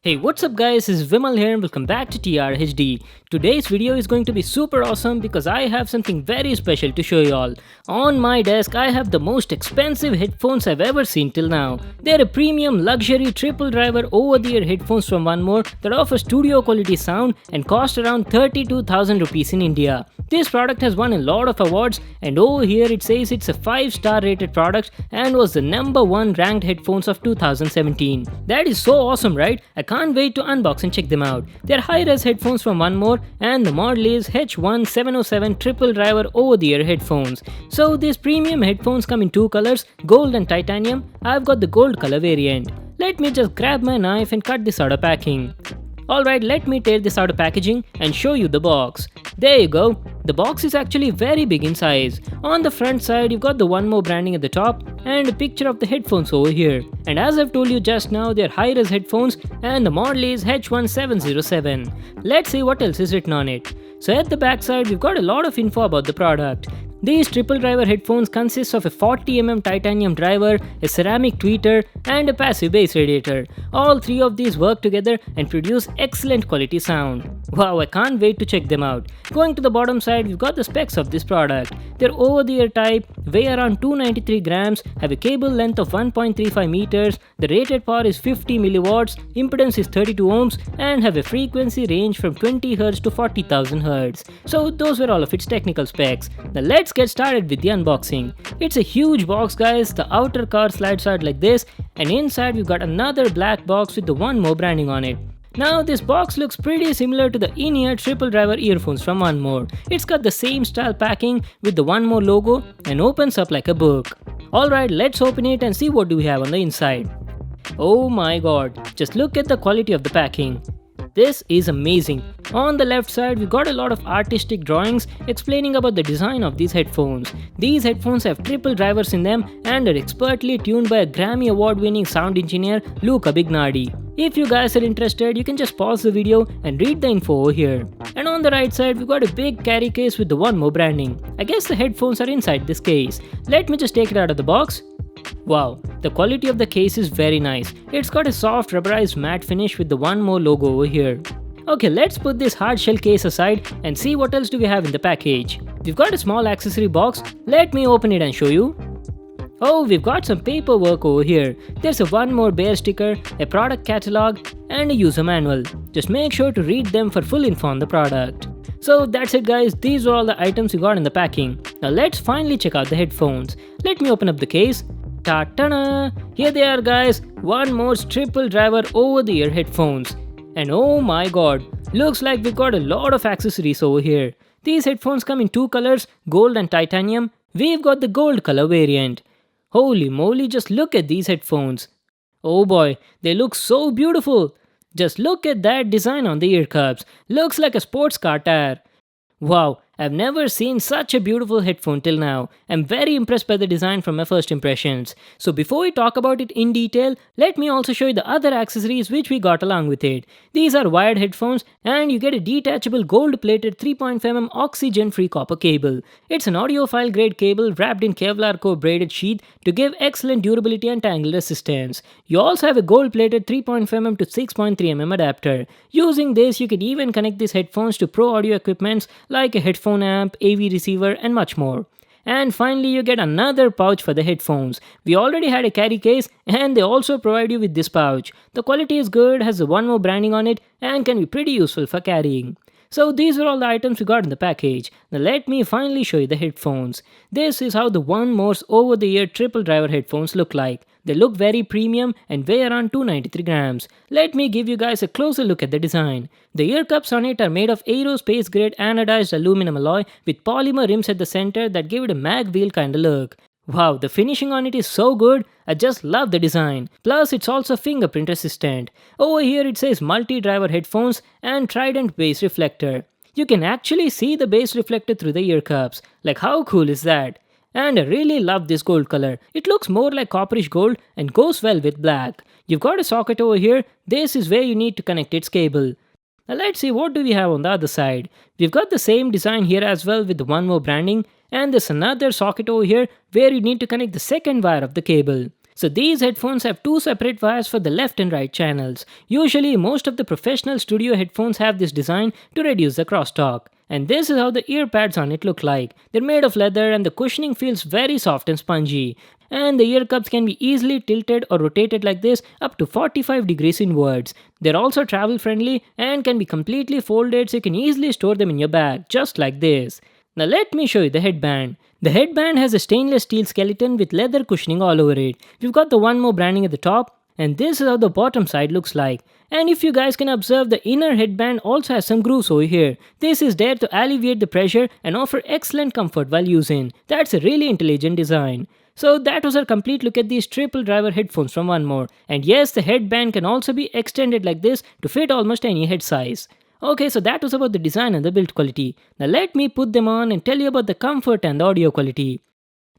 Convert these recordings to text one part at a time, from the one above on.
Hey, what's up guys, this is Vimal here and welcome back to TRHD. Today's video is going to be super awesome because I have something very special to show you all. On my desk, I have the most expensive headphones I've ever seen till now. They're a premium luxury triple driver over-the-ear headphones from One More that offer studio quality sound and cost around 32,000 rupees in India. This product has won a lot of awards and over here it says it's a 5-star rated product and was the #1 ranked headphones of 2017. That is so awesome, right? I can't wait to unbox and check them out. They're high-res headphones from One More and the model is H1707 triple driver over-the-ear headphones. So these premium headphones come in two colors, gold and titanium. I've got the gold color variant. Let me just grab my knife and cut this out of packing. Alright, let me tear this out of packaging and show you the box. There you go. The box is actually very big in size. On the front side, you've got the One More branding at the top and a picture of the headphones over here. And as I've told you just now, they're high-res headphones and the model is H1707. Let's see what else is written on it. So at the back side, we've got a lot of info about the product. These triple driver headphones consist of a 40mm titanium driver, a ceramic tweeter and a passive bass radiator. All three of these work together and produce excellent quality sound. Wow, I can't wait to check them out. Going to the bottom side, we've got the specs of this product. They're over-the-ear type, weigh around 293 grams, have a cable length of 1.35 meters, the rated power is 50 milliwatts, impedance is 32 ohms and have a frequency range from 20 Hz to 40,000 Hz. So those were all of its technical specs. Now let's get started with the unboxing. It's a huge box guys, the outer cover slides out like this and inside we've got another black box with the One More branding on it. Now this box looks pretty similar to the in-ear triple driver earphones from One More. It's got the same style packing with the One More logo and opens up like a book. Alright, let's open it and see what do we have on the inside. Oh my god, just look at the quality of the packing. This is amazing. On the left side, we've got a lot of artistic drawings explaining about the design of these headphones. These headphones have triple drivers in them and are expertly tuned by a Grammy award-winning sound engineer Luca Bignardi. If you guys are interested, you can just pause the video and read the info over here. And on the right side, we've got a big carry case with the One More branding. I guess the headphones are inside this case. Let me just take it out of the box. Wow, the quality of the case is very nice. It's got a soft rubberized matte finish with the One More logo over here. Okay, let's put this hard shell case aside and see what else do we have in the package. We've got a small accessory box. Let me open it and show you. Oh, we've got some paperwork over here. There's a One More bear sticker, a product catalog and a user manual. Just make sure to read them for full info on the product. So that's it guys, these are all the items we got in the packing. Now let's finally check out the headphones. Let me open up the case. Ta-ta-da! Here they are guys, One More's triple driver over-the-ear headphones. And oh my god, looks like we've got a lot of accessories over here. These headphones come in two colors, gold and titanium. We've got the gold color variant. Holy moly, just look at these headphones. Oh boy, they look so beautiful. Just look at that design on the ear cups. Looks like a sports car tire. Wow, I've never seen such a beautiful headphone till now. I'm very impressed by the design from my first impressions. So before we talk about it in detail, let me also show you the other accessories which we got along with it. These are wired headphones and you get a detachable gold-plated 3.5mm oxygen-free copper cable. It's an audiophile grade cable wrapped in Kevlar core braided sheath to give excellent durability and tangle resistance. You also have a gold-plated 3.5mm to 6.3mm adapter. Using this, you can even connect these headphones to pro audio equipments like a headphone amp, AV receiver and much more. And finally you get another pouch for the headphones. We already had a carry case and they also provide you with this pouch. The quality is good, has the One More branding on it and can be pretty useful for carrying. So these are all the items we got in the package. Now let me finally show you the headphones. This is how the One More's over-the-ear triple driver headphones look like. They look very premium and weigh around 293 grams. Let me give you guys a closer look at the design. The ear cups on it are made of aerospace grade anodized aluminum alloy with polymer rims at the center that give it a mag wheel kinda look. Wow, the finishing on it is so good, I just love the design. Plus it's also fingerprint resistant. Over here it says multi-driver headphones and Trident bass reflector. You can actually see the bass reflector through the ear cups. Like how cool is that? And I really love this gold color. It looks more like copperish gold and goes well with black. You've got a socket over here. This is where you need to connect its cable. Now let's see what do we have on the other side. We've got the same design here as well with the One More branding and there's another socket over here where you need to connect the second wire of the cable. So these headphones have two separate wires for the left and right channels. Usually most of the professional studio headphones have this design to reduce the crosstalk. And this is how the ear pads on it look like. They're made of leather and the cushioning feels very soft and spongy. And the ear cups can be easily tilted or rotated like this up to 45 degrees inwards. They're also travel friendly and can be completely folded so you can easily store them in your bag, just like this. Now let me show you the headband. The headband has a stainless steel skeleton with leather cushioning all over it. We've got the One More branding at the top, and this is how the bottom side looks like. And if you guys can observe, the inner headband also has some grooves over here. This is there to alleviate the pressure and offer excellent comfort while using. That's a really intelligent design. So that was our complete look at these triple driver headphones from One More. And yes, the headband can also be extended like this to fit almost any head size. Okay, so that was about the design and the build quality. Now let me put them on and tell you about the comfort and the audio quality.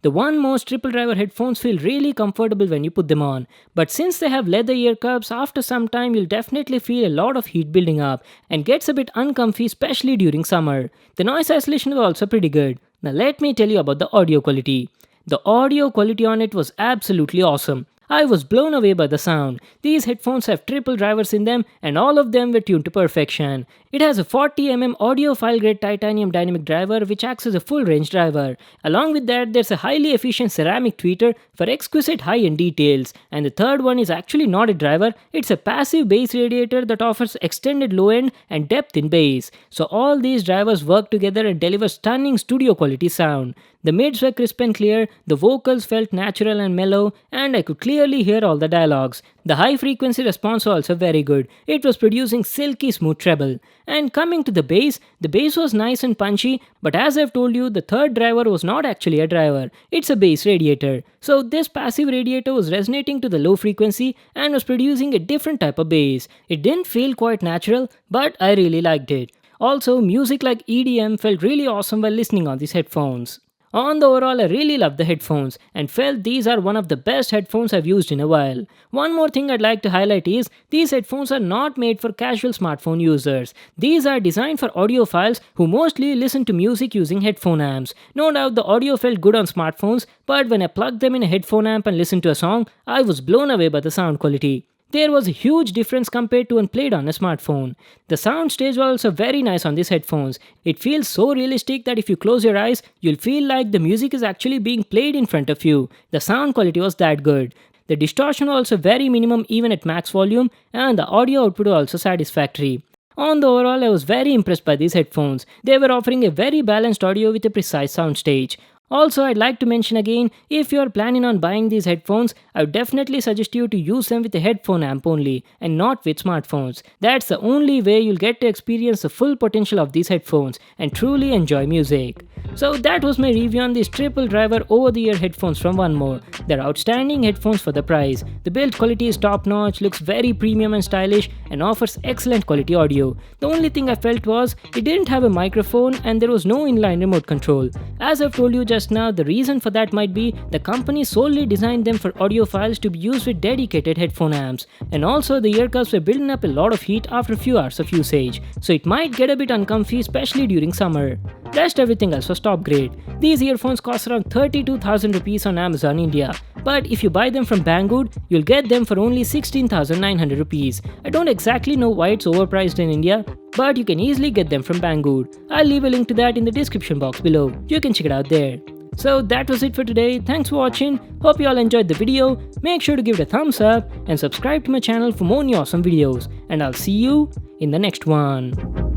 The One More triple driver headphones feel really comfortable when you put them on, but since they have leather ear cups, after some time you'll definitely feel a lot of heat building up and gets a bit uncomfy, especially during summer. The noise isolation was also pretty good. Now let me tell you about the audio quality. The audio quality on it was absolutely awesome. I was blown away by the sound. These headphones have triple drivers in them and all of them were tuned to perfection. It has a 40mm audiophile grade titanium dynamic driver which acts as a full range driver. Along with that, there's a highly efficient ceramic tweeter for exquisite high-end details. And the third one is actually not a driver, it's a passive bass radiator that offers extended low end and depth in bass. So all these drivers work together and deliver stunning studio quality sound. The mids were crisp and clear, the vocals felt natural and mellow, and I could clearly hear all the dialogues. The high frequency response was also very good. It was producing silky smooth treble. And coming to the bass was nice and punchy, but as I've told you, the third driver was not actually a driver. It's a bass radiator. So this passive radiator was resonating to the low frequency and was producing a different type of bass. It didn't feel quite natural, but I really liked it. Also, music like EDM felt really awesome while listening on these headphones. On the overall, I really love the headphones and felt these are one of the best headphones I've used in a while. One more thing I'd like to highlight is these headphones are not made for casual smartphone users. These are designed for audiophiles who mostly listen to music using headphone amps. No doubt the audio felt good on smartphones, but when I plugged them in a headphone amp and listened to a song, I was blown away by the sound quality. There was a huge difference compared to when played on a smartphone. The sound stage was also very nice on these headphones. It feels so realistic that if you close your eyes, you'll feel like the music is actually being played in front of you. The sound quality was that good. The distortion was also very minimum even at max volume, and the audio output was also satisfactory. On the overall, I was very impressed by these headphones. They were offering a very balanced audio with a precise sound stage. Also, I'd like to mention again, if you are planning on buying these headphones, I would definitely suggest you to use them with a headphone amp only and not with smartphones. That's the only way you'll get to experience the full potential of these headphones and truly enjoy music. So that was my review on these triple driver over-the-ear headphones from One More. They're outstanding headphones for the price. The build quality is top notch, looks very premium and stylish, and offers excellent quality audio. The only thing I felt was it didn't have a microphone and there was no inline remote control. As I've told you just now, the reason for that might be the company solely designed them for audiophiles to be used with dedicated headphone amps. And also the ear cups were building up a lot of heat after a few hours of usage, so it might get a bit uncomfy, especially during summer. Rest everything else was top grade. These earphones cost around 32,000 rupees on Amazon India, but if you buy them from Banggood, you'll get them for only 16,900 rupees. I don't exactly know why it's overpriced in India, but you can easily get them from Banggood. I'll leave a link to that in the description box below. You can check it out there. So that was it for today. Thanks for watching. Hope you all enjoyed the video. Make sure to give it a thumbs up and subscribe to my channel for more new awesome videos. And I'll see you in the next one.